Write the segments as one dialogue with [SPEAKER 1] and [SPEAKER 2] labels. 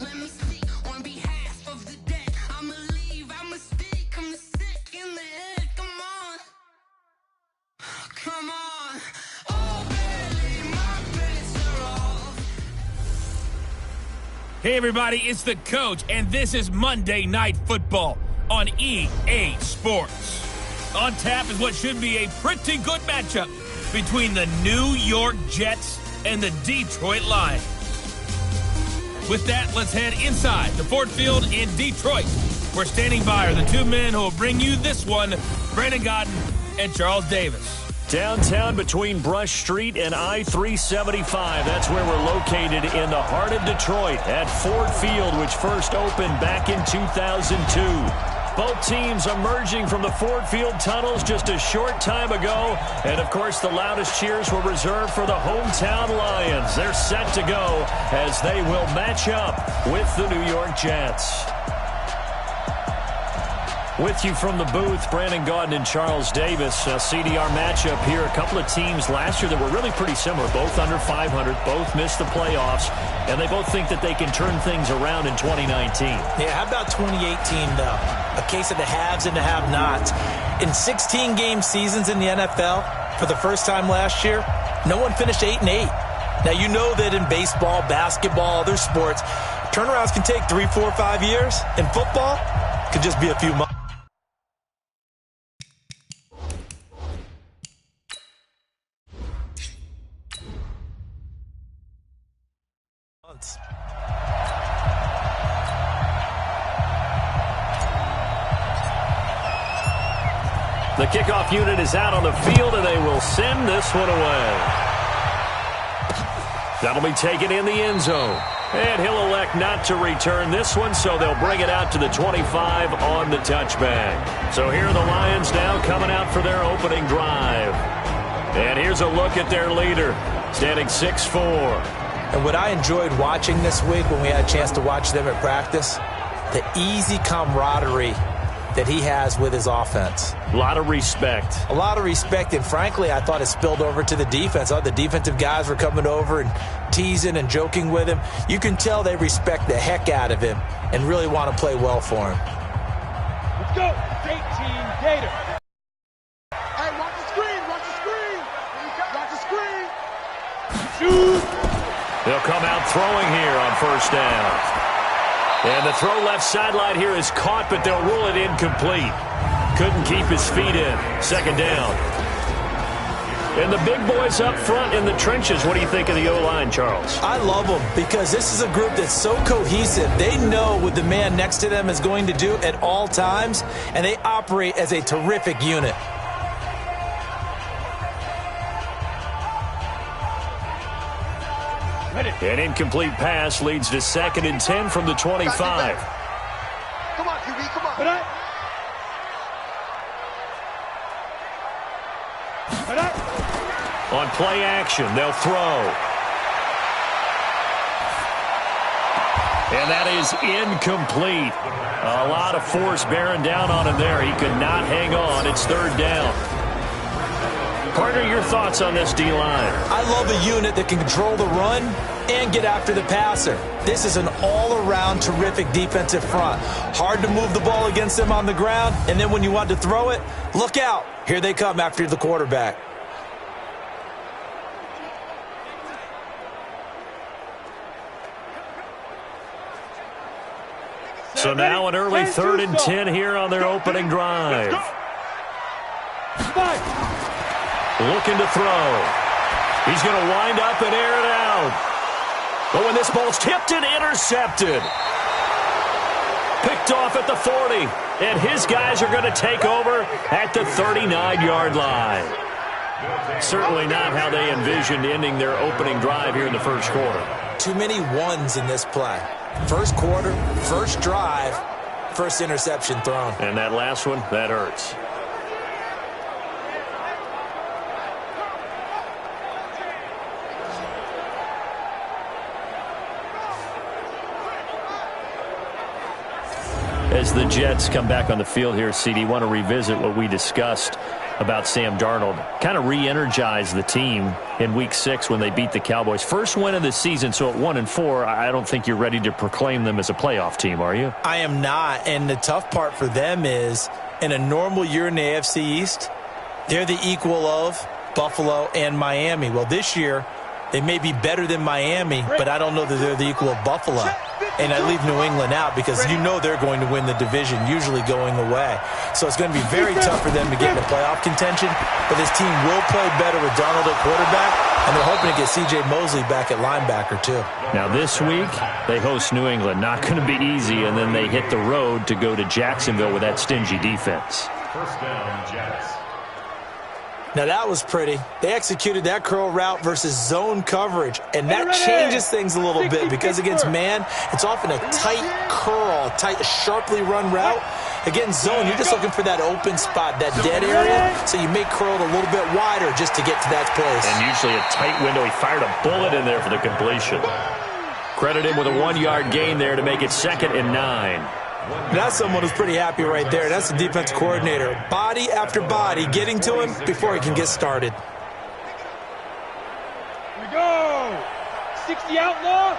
[SPEAKER 1] Let me speak on behalf of the dead. I'ma leave, I'ma speak, I'm the sick in the head. Come on, come on. Oh, barely, my bets are off.
[SPEAKER 2] Hey, everybody, it's the Coach, and this is Monday Night Football on EA Sports. On tap is what should be a pretty good matchup between the New York Jets and the Detroit Lions. With that, let's head inside the Ford Field in Detroit. We're standing by are the two men who will bring you this one, Brandon Godden and Charles Davis.
[SPEAKER 3] Downtown between Brush Street and I-375. That's where we're located in the heart of Detroit at Ford Field, which first opened back in 2002. Both teams emerging from the Ford Field tunnels just a short time ago. And, of course, the loudest cheers were reserved for the hometown Lions. They're set to go as they will match up with the New York Jets. With you from the booth, Brandon Gaudin and Charles Davis. CDR matchup here. A couple of teams last year that were really pretty similar. Both under 500. Both missed the playoffs. And they both think that they can turn things around in 2019.
[SPEAKER 4] Yeah, how about 2018, though? A case of the haves and the have-nots. In 16-game seasons in the NFL, for the first time last year, no one finished 8-8. Now, you know that in baseball, basketball, other sports, turnarounds can take 3, 4, 5 years. In football, it could just be a few months.
[SPEAKER 3] The kickoff unit is out on the field, and they will send this one away. That'll be taken in the end zone. And he'll elect not to return this one, so they'll bring it out to the 25 on the touchback. So here are the Lions now coming out for their opening drive. And here's a look at their leader, standing 6'4".
[SPEAKER 4] And what I enjoyed watching this week when we had a chance to watch them at practice, the easy camaraderie that he has with his offense.
[SPEAKER 3] A lot of respect.
[SPEAKER 4] A lot of respect, and frankly, I thought it spilled over to the defense. I thought the defensive guys were coming over and teasing and joking with him. You can tell they respect the heck out of him and really want to play well for him.
[SPEAKER 5] Let's go. Great team, Gator. Hey, watch the screen, watch the screen. Watch the screen. Shoot.
[SPEAKER 3] They'll come out throwing here on first down. And the throw left sideline here is caught, but they'll rule it incomplete. Couldn't keep his feet in. Second down. And the big boys up front in the trenches. What do you think of the O-line, Charles?
[SPEAKER 4] I love them because this is a group that's so cohesive. They know what the man next to them is going to do at all times, and they operate as a terrific unit.
[SPEAKER 3] An incomplete pass leads to 2nd and 10 from the 25.
[SPEAKER 5] Come on, QB, come on.
[SPEAKER 3] On play action, they'll throw. And that is incomplete. A lot of force bearing down on him there. He could not hang on. It's third down. Partner, your thoughts on this D-line?
[SPEAKER 4] I love a unit that can control the run and get after the passer. This is an all-around terrific defensive front. Hard to move the ball against them on the ground, and then when you want to throw it, look out. Here they come after the quarterback.
[SPEAKER 3] So now an early 3rd and 10 here on their opening drive. Looking to throw. He's going to wind up and air it out. But when this ball's tipped and intercepted. Picked off at the 40. And his guys are going to take over at the 39-yard line. Certainly not how they envisioned ending their opening drive here in the first quarter.
[SPEAKER 4] Too many ones in this play. First quarter, first drive, first interception thrown.
[SPEAKER 3] And that last one, that hurts. As the Jets come back on the field here, CD, want to revisit what we discussed about Sam Darnold. Kind of re-energized the team in Week 6 when they beat the Cowboys. First win of the season, so at 1-4, I don't think you're ready to proclaim them as a playoff team, are you?
[SPEAKER 4] I am not, and the tough part for them is in a normal year in the AFC East, they're the equal of Buffalo and Miami. Well, this year, they may be better than Miami, but I don't know that they're the equal of Buffalo. And I leave New England out because you know they're going to win the division, usually going away. So it's going to be very tough for them to get into playoff contention. But this team will play better with Darnold at quarterback, and they're hoping to get C.J. Mosley back at linebacker, too.
[SPEAKER 3] Now, this week, they host New England. Not going to be easy, and then they hit the road to go to Jacksonville with that stingy defense.
[SPEAKER 6] First down, Jets.
[SPEAKER 4] Now, that was pretty. They executed that curl route versus zone coverage, and that changes things a little bit because against man, it's often a tight curl, tight, sharply run route. Against zone, you're just looking for that open spot, that dead area, so you may curl it a little bit wider just to get to that place.
[SPEAKER 3] And usually a tight window. He fired a bullet in there for the completion. Credit him with a 1-yard gain there to make it 2nd and 9.
[SPEAKER 4] That's someone who's pretty happy right there. That's the defense coordinator. Body after body getting to him before he can get started.
[SPEAKER 5] Here we go. 60 outlaw.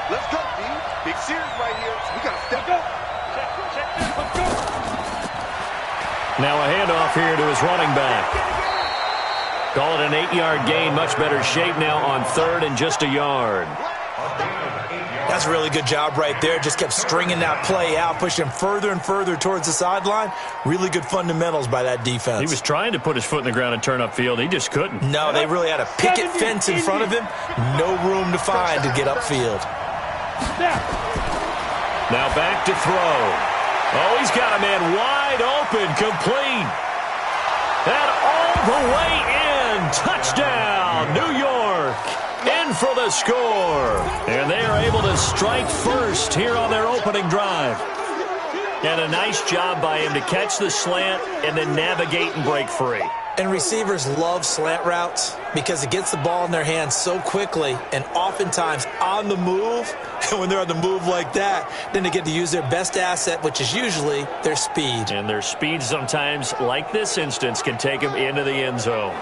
[SPEAKER 7] Let's go, D. Big series right here. We got to step up.
[SPEAKER 5] Check this. Let's go.
[SPEAKER 3] Now a handoff here to his running back. Call it an 8-yard gain. Much better shape now on 3rd and just a yard.
[SPEAKER 4] That's a really good job right there. Just kept stringing that play out, pushing him further and further towards the sideline. Really good fundamentals by that defense.
[SPEAKER 3] He was trying to put his foot in the ground and turn upfield. He just couldn't.
[SPEAKER 4] No, they really had a picket fence in front of him. No room to find to get upfield.
[SPEAKER 3] Now back to throw. Oh, he's got a man wide open, complete. And all the way in. Touchdown, New York. In for the score. And they are able to strike first here on their opening drive. And a nice job by him to catch the slant and then navigate and break free.
[SPEAKER 4] And receivers love slant routes because it gets the ball in their hands so quickly and oftentimes on the move. And when they're on the move like that, then they get to use their best asset, which is usually their speed.
[SPEAKER 3] And their speed sometimes, like this instance, can take them into the end zone.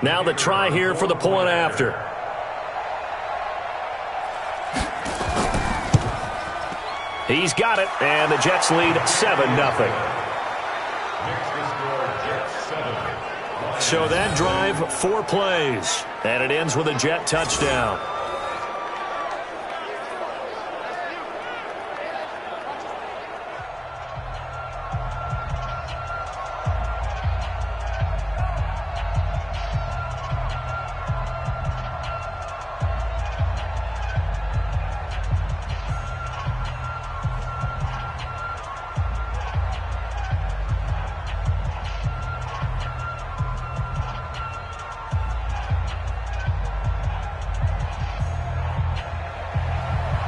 [SPEAKER 3] Now the try here for the point after. He's got it, and the Jets lead 7-0. So that drive, 4 plays, and it ends with a Jet touchdown.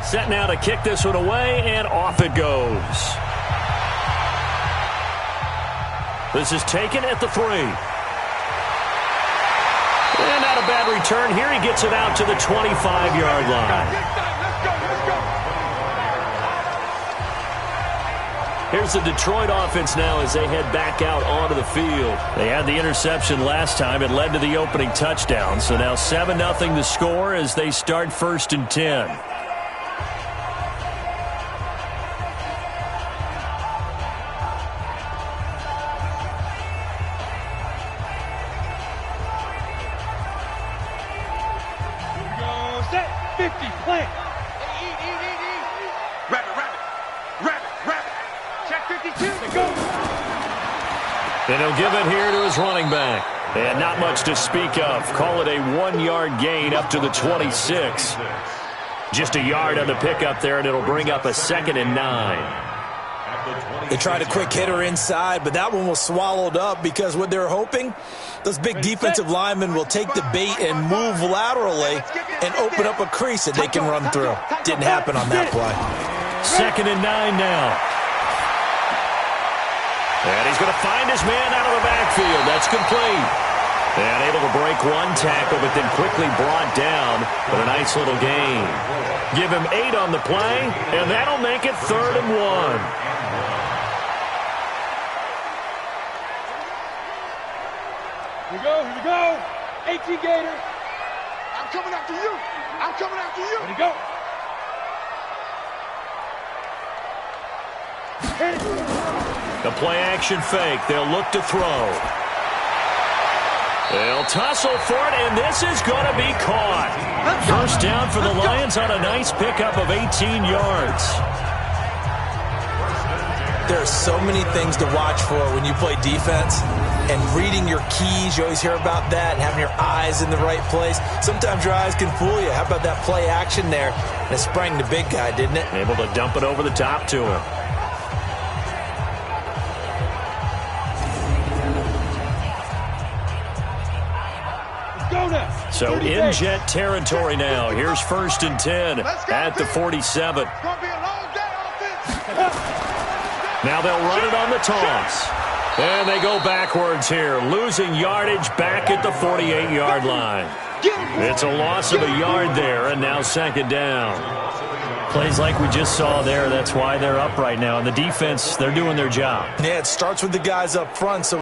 [SPEAKER 3] Set now to kick this one away, and off it goes. This is taken at the 3. And not a bad return here. He gets it out to the 25-yard line. Here's the Detroit offense now as they head back out onto the field. They had the interception last time. It led to the opening touchdown. So now 7-0 the score as they start 1st and 10. And he'll give it here to his running back. And not much to speak of. Call it a 1-yard gain up to the 26. Just a yard on the pickup there, and it'll bring up a 2nd and 9.
[SPEAKER 4] They tried a quick hitter inside, but that one was swallowed up because what they're hoping, those big defensive linemen will take the bait and move laterally and open up a crease that they can run through. Didn't happen on that play.
[SPEAKER 3] 2nd and 9 now. And he's going to find his man out of the backfield. That's complete. And able to break one tackle, but then quickly brought down. But a nice little gain. Give him 8 on the play, and that'll make it 3rd and 1.
[SPEAKER 5] Here we go. 18 Gator. I'm coming after you. I'm coming after you. Here we go.
[SPEAKER 3] The play action fake. They'll look to throw. They'll tussle for it, and this is going to be caught. First down for the Lions on a nice pickup of 18 yards.
[SPEAKER 4] There are so many things to watch for when you play defense. And reading your keys, you always hear about that, and having your eyes in the right place. Sometimes your eyes can fool you. How about that play action there? And it sprang the big guy, didn't it?
[SPEAKER 3] Able to dump it over the top to him. So in jet territory now. Here's 1st and 10 at the 47. Now they'll run it on the toss. And they go backwards here, losing yardage back at the 48-yard line. It's a loss of a yard there, and now 2nd down.
[SPEAKER 2] Plays like we just saw there. That's why they're up right now. And the defense, they're doing their job.
[SPEAKER 4] Yeah, it starts with the guys up front. So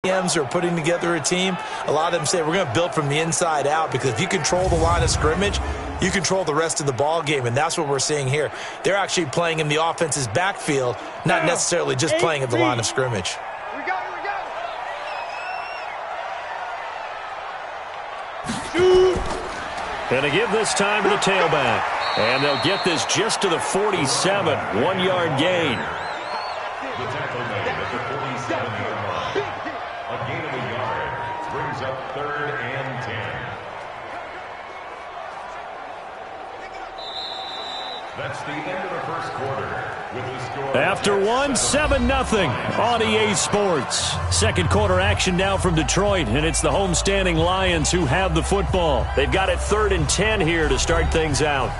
[SPEAKER 4] GMs are putting together a team. A lot of them say we're going to build from the inside out, because if you control the line of scrimmage, you control the rest of the ball game, and that's what we're seeing here. They're actually playing in the offense's backfield, not necessarily just playing at the line of scrimmage.
[SPEAKER 5] Here we go.
[SPEAKER 3] Going to give this time to the tailback. And they'll get this just to the 47, 1-yard gain.
[SPEAKER 6] The tackle made at the 47-yard line. A gain of a yard brings up 3rd and 10. That's the end of the first quarter. With the score
[SPEAKER 3] After 7-0 on EA Sports. Second quarter action now from Detroit, and it's the homestanding Lions who have the football. They've got it 3rd and 10 here to start things out.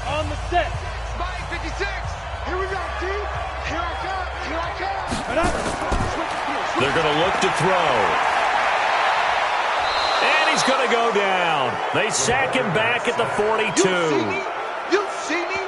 [SPEAKER 5] On the set. Spike 56. Here we go, T. Here I come.
[SPEAKER 3] They're going to look to throw. And he's going to go down. They sack him back at the 42.
[SPEAKER 7] You see me?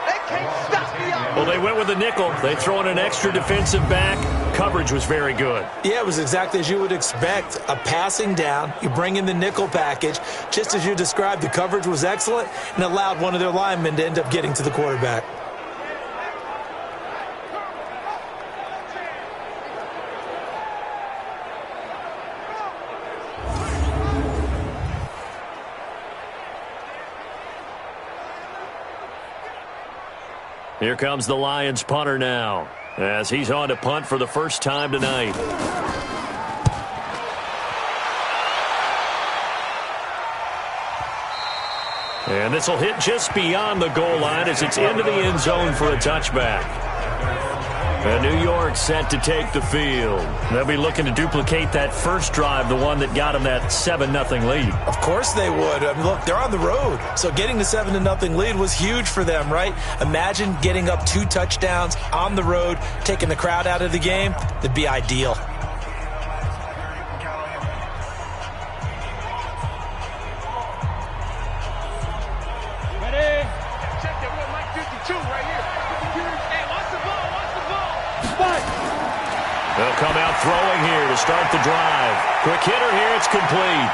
[SPEAKER 7] They can't stop me out.
[SPEAKER 3] Well, they went with the nickel. They throw in an extra defensive back. Coverage was very good.
[SPEAKER 4] Yeah, it was exactly as you would expect. A passing down. You bring in the nickel package. Just as you described, the coverage was excellent and allowed one of their linemen to end up getting to the quarterback.
[SPEAKER 3] Here comes the Lions punter now, as he's on to punt for the first time tonight. And this will hit just beyond the goal line as it's into the end zone for a touchback. And New York set to take the field. They'll be looking to duplicate that first drive, the one that got them that 7-0 lead.
[SPEAKER 4] Of course they would. I mean, look, they're on the road. So getting the 7-0 lead was huge for them, right? Imagine getting up 2 touchdowns on the road, taking the crowd out of the game. That'd be ideal.
[SPEAKER 5] Ready? Check that real Mike 52 right here. Hey, watch the ball.
[SPEAKER 3] They'll come out throwing here to start the drive. Quick hitter here, it's complete.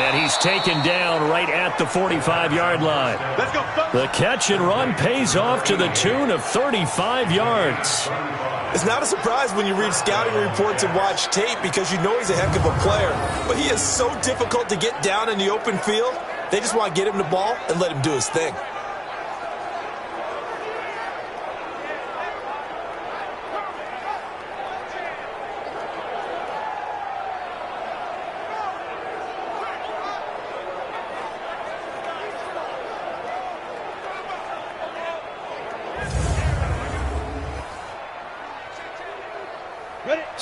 [SPEAKER 3] And he's taken down right at the 45-yard line.
[SPEAKER 7] Let's go.
[SPEAKER 3] The catch and run pays off to the tune of 35 yards.
[SPEAKER 4] It's not a surprise when you read scouting reports and watch tape, because you know he's a heck of a player. But he is so difficult to get down in the open field. They just want to get him the ball and let him do his thing.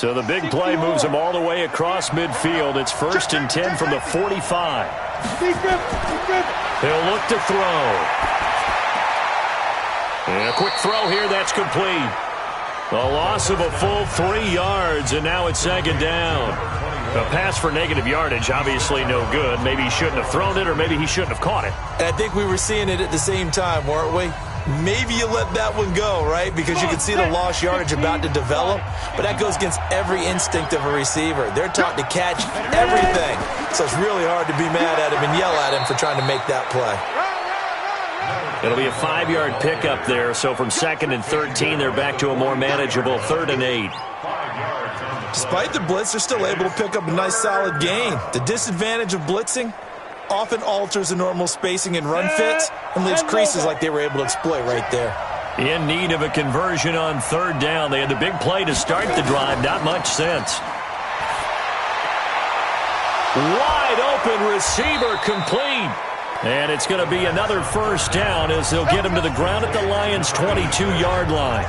[SPEAKER 3] So the big play moves him all the way across midfield. It's 1st and 10 from the 45. He'll look to throw. And a quick throw here, that's complete. A loss of a full 3 yards, and now it's 2nd down. A pass for negative yardage, obviously no good. Maybe he shouldn't have thrown it, or maybe he shouldn't have caught it.
[SPEAKER 4] And I think we were seeing it at the same time, weren't we? Maybe you let that one go, right? Because you can see the lost yardage about to develop, but that goes against every instinct of a receiver. They're taught to catch everything, so it's really hard to be mad at him and yell at him for trying to make that play.
[SPEAKER 3] It'll be a 5-yard pickup there, so from 2nd and 13, they're back to a more manageable 3rd and 8.
[SPEAKER 4] Despite the blitz, they're still able to pick up a nice solid gain. The disadvantage of blitzing often alters the normal spacing and run fits and leaves creases like they were able to exploit right there.
[SPEAKER 3] In need of a conversion on 3rd down. They had the big play to start the drive. Not much sense. Wide open receiver complete. And it's going to be another 1st down as they'll get him to the ground at the Lions' 22-yard line.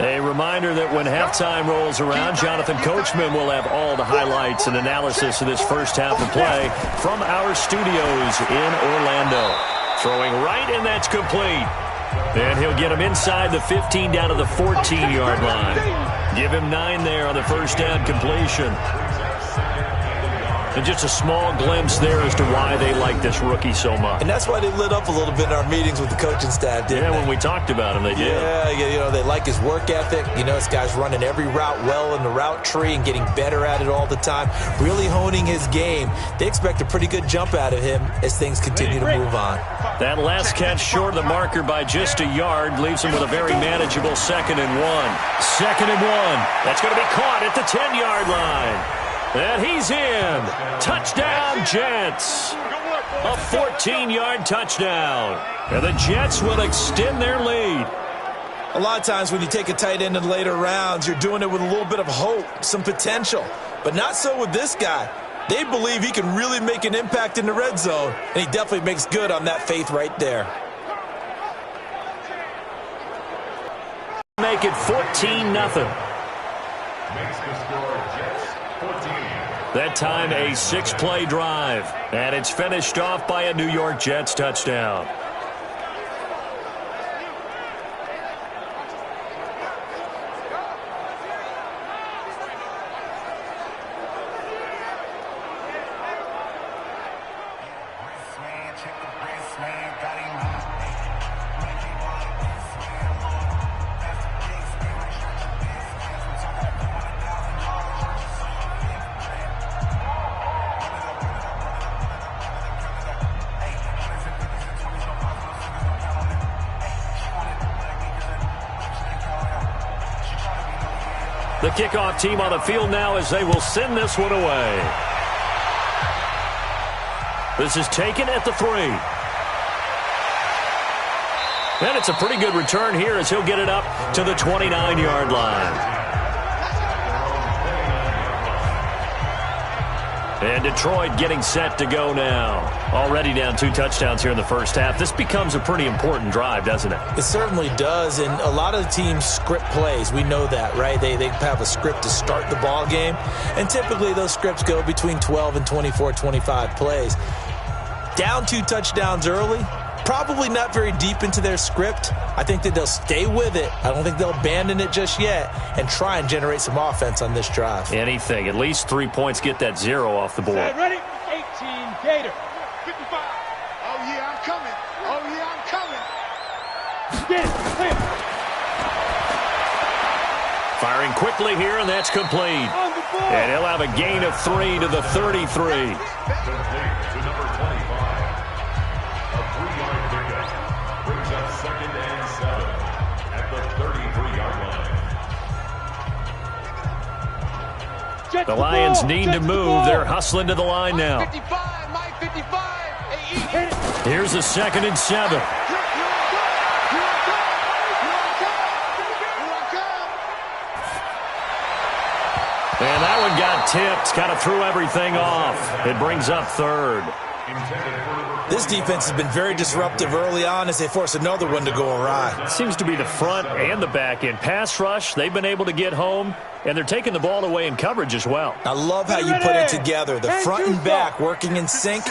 [SPEAKER 3] A reminder that when halftime rolls around, Jonathan Coachman will have all the highlights and analysis of this first half of play from our studios in Orlando. Throwing right, and that's complete. And he'll get him inside the 15 down to the 14-yard line. Give him 9 there on the 1st down completion. And just a small glimpse there as to why they like this rookie so much.
[SPEAKER 4] And that's why they lit up a little bit in our meetings with the coaching staff, didn't they?
[SPEAKER 3] Yeah, when we talked about him, they did.
[SPEAKER 4] Yeah, you know, they like his work ethic. You know, this guy's running every route well in the route tree and getting better at it all the time, really honing his game. They expect a pretty good jump out of him as things continue to move on.
[SPEAKER 3] That last catch short of the marker by just a yard leaves him with a very manageable 2nd and 1. 2nd and 1. That's going to be caught at the 10-yard line. And he's in. Touchdown, Jets. A 14-yard touchdown. And the Jets will extend their lead.
[SPEAKER 4] A lot of times when you take a tight end in later rounds, you're doing it with a little bit of hope, some potential. But not so with this guy. They believe he can really make an impact in the red zone, and he definitely makes good on that faith right there.
[SPEAKER 3] Make it 14-0.
[SPEAKER 6] Makes the score Jets 14.
[SPEAKER 3] That time a 6-play drive. And it's finished off by a New York Jets touchdown. The kickoff team on the field now as they will send this one away. This is taken at the 3. And it's a pretty good return here as he'll get it up to the 29-yard line. And Detroit getting set to go now. Already down 2 touchdowns here in the first half. This becomes a pretty important drive, doesn't it?
[SPEAKER 4] It certainly does, and a lot of the teams script plays. We know that, right? They have a script to start the ball game, and typically those scripts go between 12 and 24, 25 plays. Down 2 touchdowns early, probably not very deep into their script. I think that they'll stay with it. I don't think they'll abandon it just yet and try and generate some offense on this drive.
[SPEAKER 3] Anything. At least 3 points, get that 0 off the board.
[SPEAKER 5] Ready? 18, Gator.
[SPEAKER 7] 55. Oh, yeah, I'm coming. Oh, yeah, I'm coming.
[SPEAKER 5] Get it. Clear.
[SPEAKER 3] Firing quickly here, and that's complete. And he'll have a gain of 3 to the 33.
[SPEAKER 6] Complete to number 25. A 3-yard pickup brings up 2nd and 7 at the 33-yard line.
[SPEAKER 3] The Lions need to move. They're hustling to the line now.
[SPEAKER 7] 55, my 55.
[SPEAKER 3] Here's a 2nd and 7. And that one got tipped. Kind of threw everything off. It brings up 3rd.
[SPEAKER 4] This defense has been very disruptive early on as they force another one to go awry.
[SPEAKER 3] Seems to be the front and the back end. Pass rush, they've been able to get home, and they're taking the ball away in coverage as well.
[SPEAKER 4] I love how you put it together. The front and back working in sync,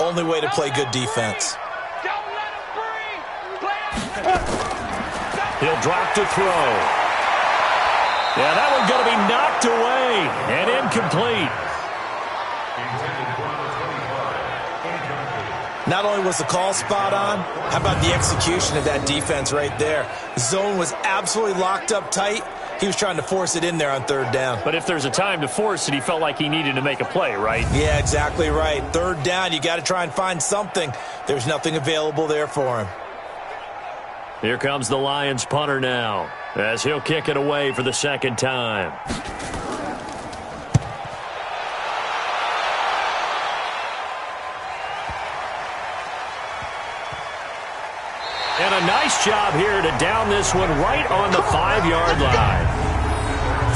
[SPEAKER 4] only way to play good defense.
[SPEAKER 3] He'll drop to throw. Yeah, that one's going to be knocked away and incomplete.
[SPEAKER 4] Not only was the call spot on, how about the execution of that defense right there? The zone was absolutely locked up tight. He was trying to force it in there on 3rd down.
[SPEAKER 3] But if there's a time to force it, he felt like he needed to make a play, right?
[SPEAKER 4] Yeah, exactly right. 3rd down, you got to try and find something. There's nothing available there for him.
[SPEAKER 3] Here comes the Lions punter now, as he'll kick it away for the 2nd time. And a nice job here to down this one right on the 5-yard line.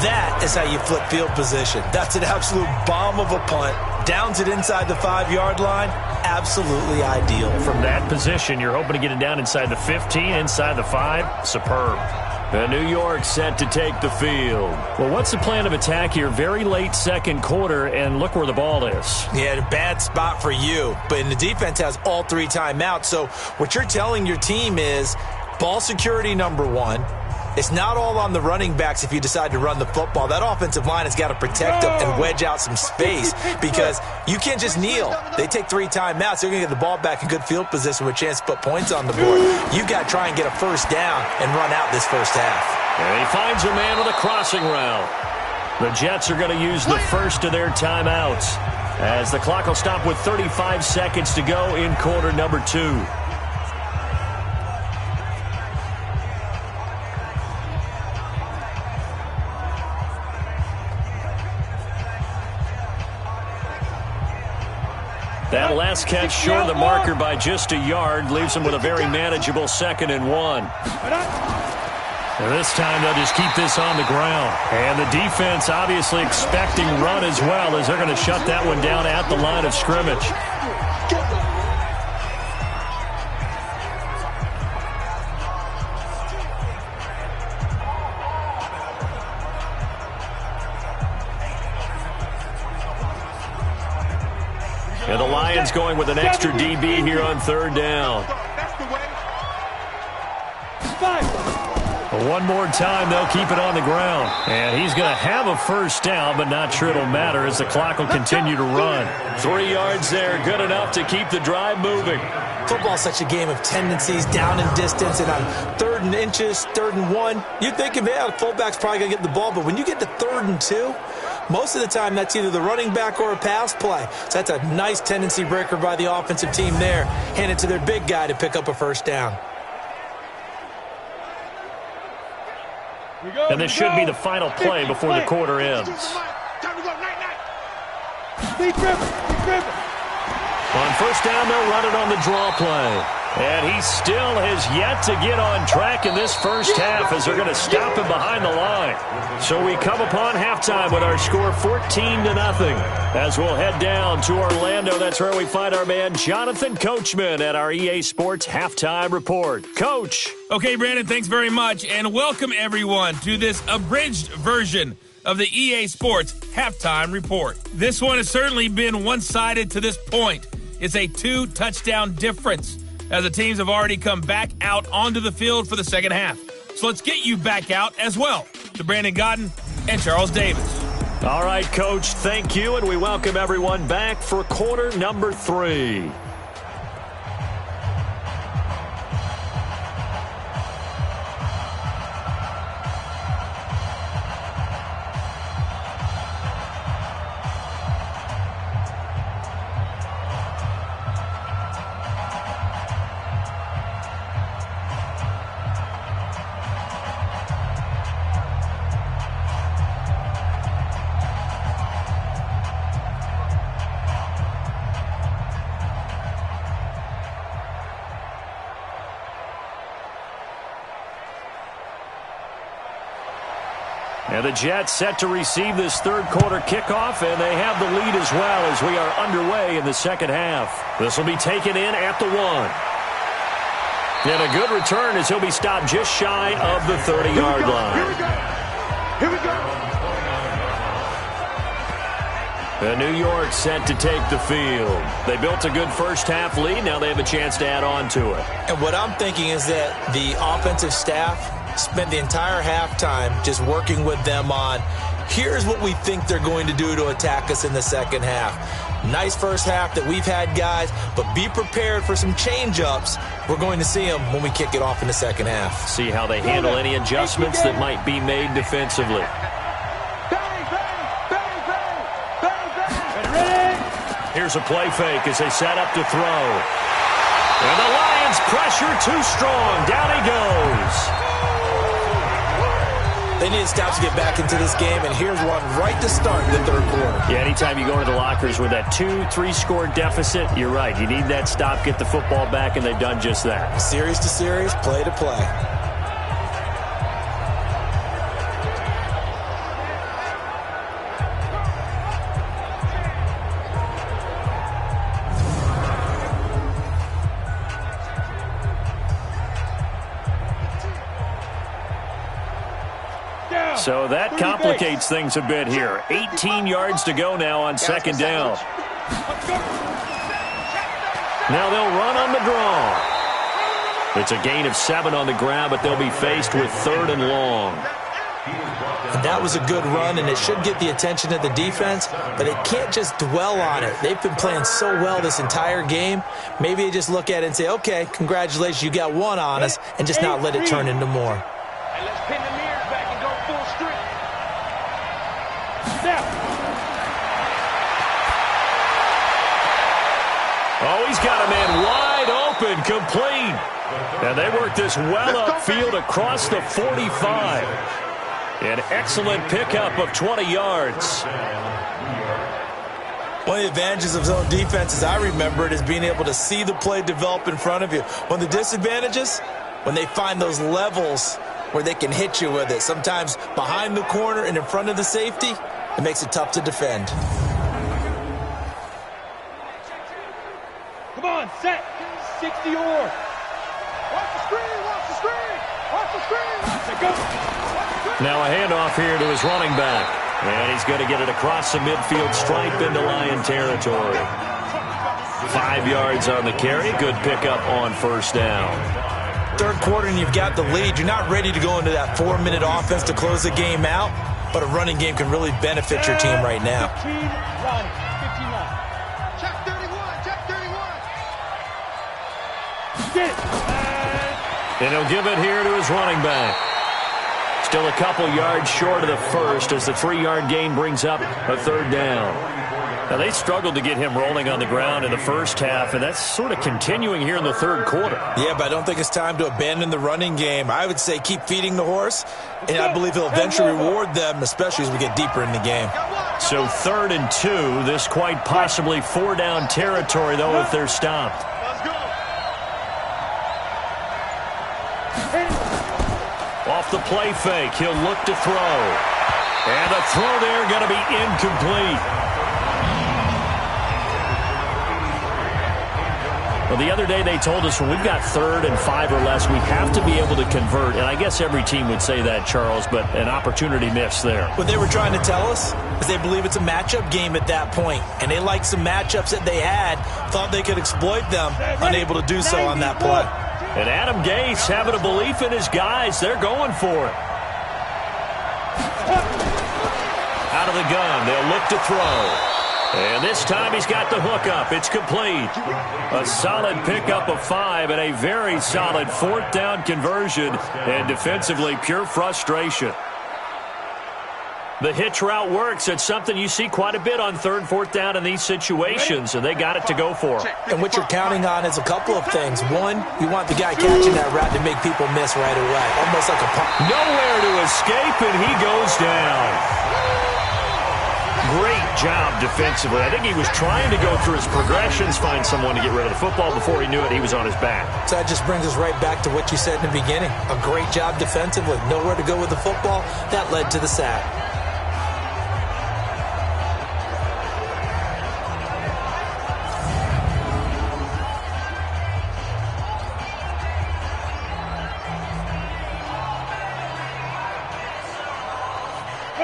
[SPEAKER 4] That is how you flip field position. That's an absolute bomb of a punt. Downs it inside the 5-yard line. Absolutely ideal.
[SPEAKER 3] From that position, you're hoping to get it down inside the 15, inside the 5. Superb. And New York set to take the field. Well, what's the plan of attack here? Very late 2nd quarter, and look where the ball is.
[SPEAKER 4] Yeah, a bad spot for you. But the defense has all 3 timeouts. So what you're telling your team is ball security number 1. It's not all on the running backs if you decide to run the football. That offensive line has got to protect them and wedge out some space because you can't just kneel. They take 3 timeouts. They're going to get the ball back in good field position with a chance to put points on the board. You got to try and get a 1st down and run out this 1st half.
[SPEAKER 3] And he finds a man with a crossing route. The Jets are going to use the first of their timeouts as the clock will stop with 35 seconds to go in quarter number 2. That last catch short of the marker by just a yard leaves him with a very manageable 2nd and 1. And this time they'll just keep this on the ground. And the defense obviously expecting run as well as they're going to shut that one down at the line of scrimmage. And the Lions going with an extra DB here on 3rd down. One more time, they'll keep it on the ground. And he's going to have a 1st down, but not sure it'll matter as the clock will continue to run. 3 yards there, good enough to keep the drive moving.
[SPEAKER 4] Football's such a game of tendencies, down in distance, and on 3rd and inches, 3rd and 1, you're thinking, man, the fullback's probably going to get the ball. But when you get to 3rd and 2, most of the time that's either the running back or a pass play. So that's a nice tendency breaker by the offensive team there. Hand it to their big guy to pick up a 1st down.
[SPEAKER 3] And this should be the final play before the quarter ends. On 1st down, they'll run it on the draw play. And he still has yet to get on track in this 1st half as they're going to stop him behind the line. So we come upon halftime with our score 14-0 as we'll head down to Orlando. That's where we find our man Jonathan Coachman at our EA Sports Halftime Report. Coach.
[SPEAKER 2] Okay, Brandon, thanks very much. And welcome, everyone, to this abridged version of the EA Sports Halftime Report. This one has certainly been one-sided to this point. It's a 2-touchdown difference, as the teams have already come back out onto the field for the 2nd half. So let's get you back out as well to Brandon Godden and Charles Davis.
[SPEAKER 3] All right, Coach, thank you, and we welcome everyone back for quarter number 3. And the Jets set to receive this third quarter kickoff, and they have the lead as well as we are underway in the second half. This will be taken in at the 1. And a good return as he'll be stopped just shy of the 30-yard line.
[SPEAKER 5] Here we go. Here we go.
[SPEAKER 3] And New York set to take the field. They built a good first half lead. Now they have a chance to add on to it.
[SPEAKER 4] And what I'm thinking is that the offensive staff spent the entire halftime just working with them on, here's what we think they're going to do to attack us in the second half. Nice first half that we've had, guys, but be prepared for some change-ups. We're going to see them when we kick it off in the second half.
[SPEAKER 3] See how they handle any adjustments that might be made defensively.
[SPEAKER 5] Bang, bang, bang, bang, bang, bang. Ready?
[SPEAKER 3] Here's a play fake as they set up to throw. And the Lions pressure too strong. Down he goes.
[SPEAKER 4] They need to stop to get back into this game, and here's one right to start the third quarter.
[SPEAKER 3] Yeah, anytime you go into the lockers with that 2-3 score deficit, you're right. You need that stop, get the football back, and they've done just that.
[SPEAKER 4] Series to series, play to play.
[SPEAKER 3] So that complicates things a bit here. 18 yards to go now on second down. Now they'll run on the draw. It's a gain of 7 on the ground, but they'll be faced with 3rd and long.
[SPEAKER 4] And that was a good run, and it should get the attention of the defense, but it can't just dwell on it. They've been playing so well this entire game. Maybe they just look at it and say, okay, congratulations, you got 1 on us, and just not let it turn into more.
[SPEAKER 5] And let's pin the mirrors back and go full strength. Snap.
[SPEAKER 3] Oh, he's got a man wide open, complete. And they work this well upfield across the 45. An excellent pickup of 20 yards.
[SPEAKER 4] One of the advantages of zone defense, as I remember it, is being able to see the play develop in front of you. One of the disadvantages, when they find those levels where they can hit you with it. Sometimes behind the corner and in front of the safety, it makes it tough to defend.
[SPEAKER 5] Come on, set. 60 or. Watch the screen, watch the screen. Watch the screen. Watch it go.
[SPEAKER 3] Now a handoff here to his running back. And he's going to get it across the midfield stripe into Lion territory. 5 yards on the carry. Good pickup on first down.
[SPEAKER 4] Third quarter and you've got the lead. You're not ready to go into that 4-minute offense to close the game out, but a running game can really benefit your team right now.
[SPEAKER 5] 15 line. 15 line. Check 31. Check 31. Get it.
[SPEAKER 3] And he'll give it here to his running back. Still a couple yards short of the first as the 3-yard gain brings up a third down. Now, they struggled to get him rolling on the ground in the first half, and that's sort of continuing here in the third quarter.
[SPEAKER 4] Yeah, but I don't think it's time to abandon the running game. I would say keep feeding the horse, and I believe he'll eventually reward them, especially as we get deeper in the game.
[SPEAKER 3] So 3rd and 2, this quite possibly 4-down territory, though, if they're stopped. Off the play fake, he'll look to throw. And the throw there going to be incomplete. Well, the other day they told us when we've got 3rd and 5 or less, we have to be able to convert. And I guess every team would say that, Charles, but an opportunity missed there.
[SPEAKER 4] What they were trying to tell us is they believe it's a matchup game at that point. And they liked some matchups that they had, thought they could exploit them, unable to do so on that play.
[SPEAKER 3] And Adam Gase having a belief in his guys. They're going for it. Out of the gun, they'll look to throw. And this time he's got the hook up. It's complete. A solid pickup of 5 and a very solid 4th down conversion. And defensively, pure frustration. The hitch route works. It's something you see quite a bit on 3rd, 4th down in these situations, and they got it to go for him.
[SPEAKER 4] And what you're counting on is a couple of things. One, you want the guy catching that route to make people miss right away, almost like a pump.
[SPEAKER 3] Nowhere to escape, and he goes down. Great job defensively. I think he was trying to go through his progressions, find someone to get rid of the football. Before he knew it, he was on his back.
[SPEAKER 4] So that just brings us right back to what you said in the beginning. A great job defensively. Nowhere to go with the football. That led to the sack.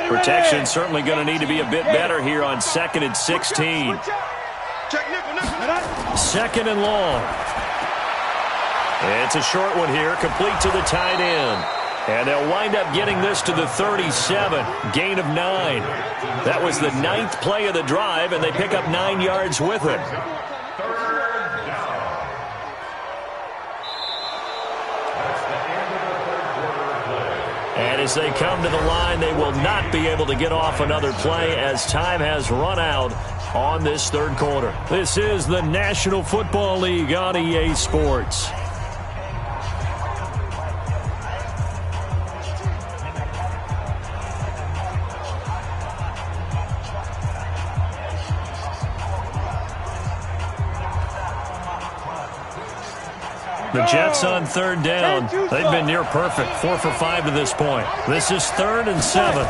[SPEAKER 3] Protection certainly going to need to be a bit better here on 2nd and 16. 2nd and long. It's a short one here, complete to the tight end. And they'll wind up getting this to the 37, gain of 9. That was the 9th play of the drive, and they pick up 9 yards with it. And as they come to the line, they will not be able to get off another play as time has run out on this third quarter. This is the National Football League on EA Sports. The Jets on 3rd down. They've been near perfect, 4 for 5 to this point. This is 3rd and 7.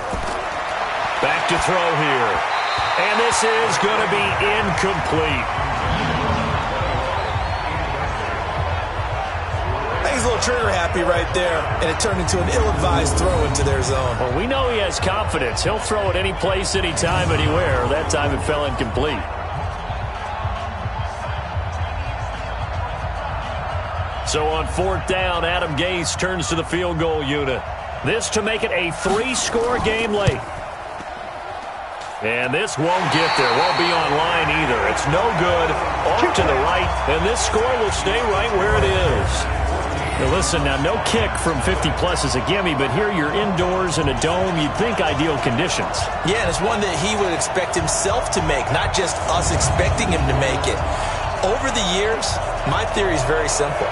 [SPEAKER 3] Back to throw here. And this is going to be incomplete.
[SPEAKER 4] He's a little trigger happy right there, and it turned into an ill-advised throw into their zone.
[SPEAKER 3] Well, we know he has confidence. He'll throw it any place, anytime, anywhere. That time it fell incomplete. So on 4th down, Adam Gase turns to the field goal unit. This to make it a 3-score game late. And this won't get there. Won't be online either. It's no good. Off to the right, and this score will stay right where it is. Now listen, now no kick from 50-plus is a gimme, but here you're indoors in a dome. You'd think ideal conditions.
[SPEAKER 4] Yeah, and it's one that he would expect himself to make, not just us expecting him to make it. Over the years, my theory is very simple.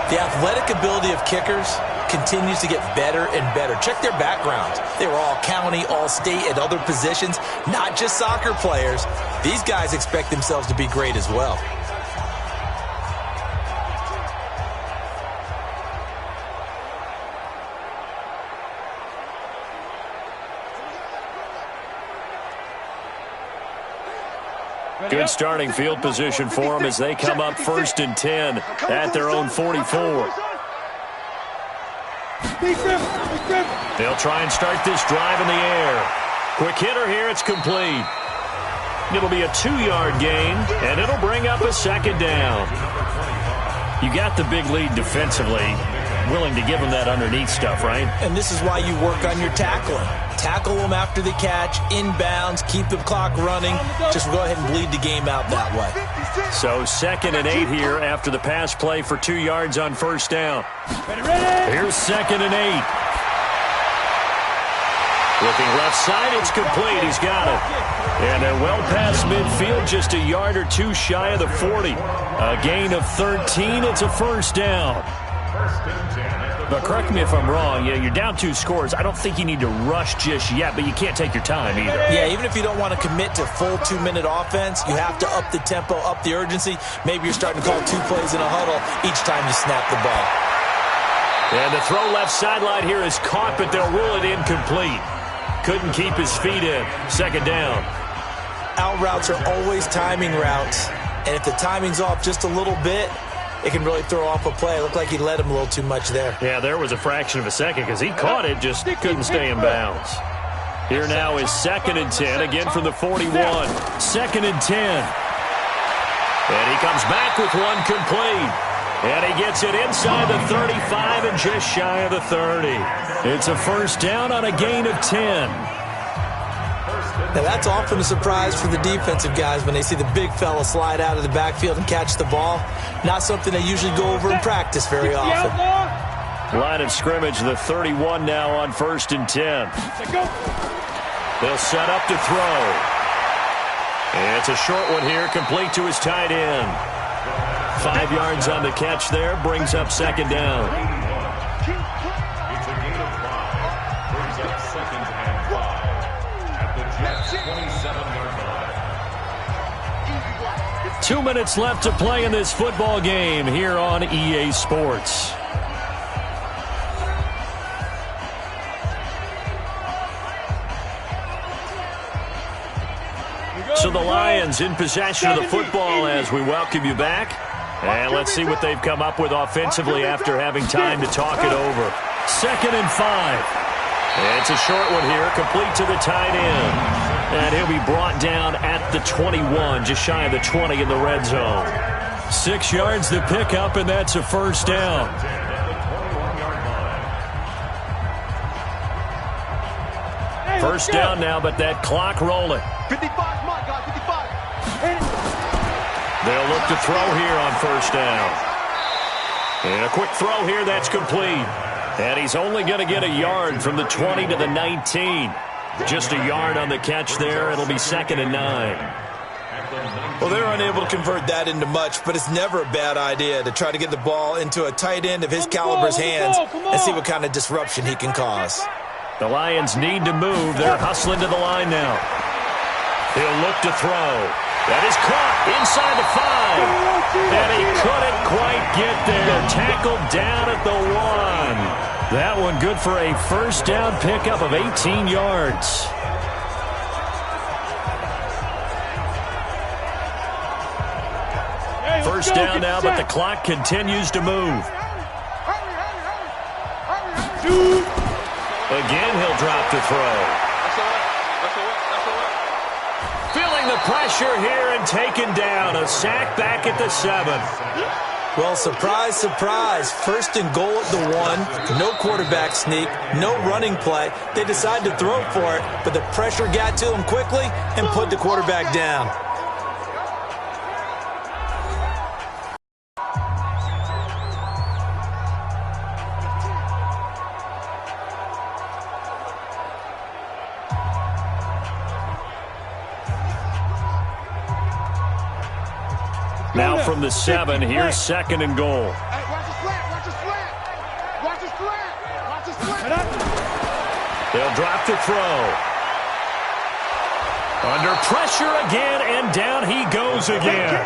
[SPEAKER 4] The athletic ability of kickers continues to get better and better. Check their backgrounds. They were all county, all state, at other positions, not just soccer players. These guys expect themselves to be great as well.
[SPEAKER 3] Good starting field position for them as they come up 1st and 10 at their own 44. They'll try and start this drive in the air. Quick hitter here, it's complete. It'll be a 2-yard gain, and it'll bring up a 2nd down. You got the big lead defensively. Willing to give them that underneath stuff, right?
[SPEAKER 4] And this is why you work on your tackling. Tackle them after the catch, inbounds, keep the clock running. Just go ahead and bleed the game out that way.
[SPEAKER 3] So 2nd and 8 here after the pass play for 2 yards on 1st down. Here's 2nd and 8. Looking left side, it's complete. He's got it. And they're well past midfield, just a yard or two shy of the 40. A gain of 13. It's a 1st down. But correct me if I'm wrong. Yeah, you're down 2 scores. I don't think you need to rush just yet, but you can't take your time either.
[SPEAKER 4] Yeah, even if you don't want to commit to full 2-minute offense, you have to up the tempo, up the urgency. Maybe you're starting to call 2 plays in a huddle each time you snap the ball.
[SPEAKER 3] And the throw left sideline here is caught, but they'll rule it incomplete. Couldn't keep his feet in. 2nd down.
[SPEAKER 4] Out routes are always timing routes, and if the timing's off just a little bit, it can really throw off a play. It looked like he led him a little too much there.
[SPEAKER 3] Yeah, there was a fraction of a second because he caught it, just couldn't stay in bounds. Here now is 2nd and 10, again from the 41. 2nd and 10. And he comes back with one complete. And he gets it inside the 35 and just shy of the 30. It's a 1st down on a gain of 10.
[SPEAKER 4] Now, that's often a surprise for the defensive guys when they see the big fella slide out of the backfield and catch the ball. Not something they usually go over in practice very often.
[SPEAKER 3] Line of scrimmage, the 31 now on 1st and 10. They'll set up to throw. And it's a short one here, complete to his tight end. 5 yards on the catch there, brings up 2nd down.
[SPEAKER 6] It's a gain of 5. Brings up 2nd and 5. At the Jets' 27-yard line.
[SPEAKER 3] 2 minutes left to play in this football game here on EA Sports. So the Lions in possession of the football as we welcome you back. And let's see what they've come up with offensively after having time to talk it over. 2nd and 5. It's a short one here, complete to the tight end. And he'll be brought down at the 21, just shy of the 20 in the red zone. 6 yards to pick up, and that's a first down. First down now, but that clock rolling.
[SPEAKER 7] 55, my God, 55.
[SPEAKER 3] They'll look to throw here on first down. And a quick throw here, that's complete. And he's only going to get a yard from the 20 to the 19. Just a yard on the catch there. It'll be 2nd and 9.
[SPEAKER 4] Well, they're unable to convert that into much, but it's never a bad idea to try to get the ball into a tight end of his caliber's hands and see what kind of disruption he can cause.
[SPEAKER 3] The Lions need to move. They're hustling to the line now. He'll look to throw. That is caught inside the 5. And he couldn't quite get there. Tackled down at the 1. That one good for a first down pickup of 18 yards. First down now, but the clock continues to move. Again, he'll drop to throw. Feeling the pressure here and taken down. A sack back at the 7.
[SPEAKER 4] Well, surprise, surprise. 1st and goal at the 1. No quarterback sneak. No running play. They decide to throw for it, but the pressure got to him quickly and put the quarterback down.
[SPEAKER 3] Now from the 7, here's 2nd and goal.
[SPEAKER 5] Hey, watch the slant, watch the slant. Watch the slant, watch the slant.
[SPEAKER 3] They'll drop to throw. Under pressure again, and down he goes again.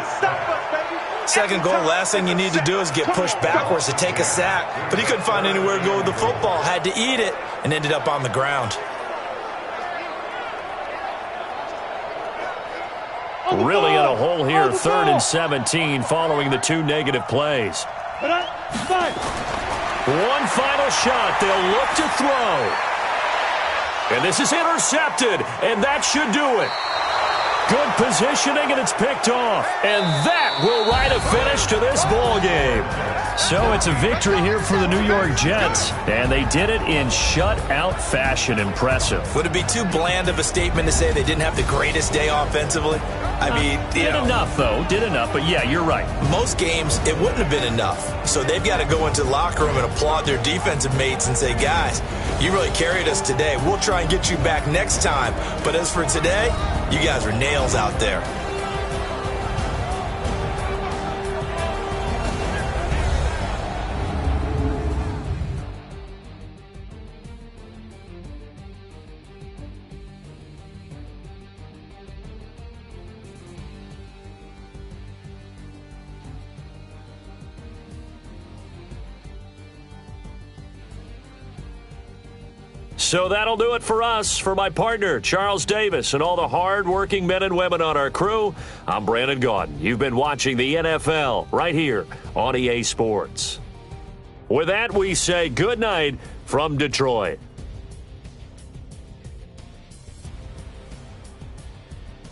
[SPEAKER 4] 2nd goal, last thing you need to do is get pushed backwards to take a sack. But he couldn't find anywhere to go with the football, had to eat it, and ended up on the ground.
[SPEAKER 3] Really in a hole here, 3rd and 17 following the 2 negative plays. One final shot. They'll look to throw. And this is intercepted, and that should do it. Good positioning, and it's picked off. And that will write a finish to this ball game. So it's a victory here for the New York Jets, and they did it in shutout fashion. Impressive.
[SPEAKER 4] Would it be too bland of a statement to say they didn't have the greatest day offensively? I mean,
[SPEAKER 3] did enough, though. Did enough, but yeah, you're right.
[SPEAKER 4] Most games, it wouldn't have been enough. So they've got to go into the locker room and applaud their defensive mates and say, guys, you really carried us today. We'll try and get you back next time. But as for today, you guys were nails out there.
[SPEAKER 3] So that'll do it for us. For my partner, Charles Davis, and all the hard-working men and women on our crew, I'm Brandon Gaudin. You've been watching the NFL right here on EA Sports. With that, we say good night from Detroit.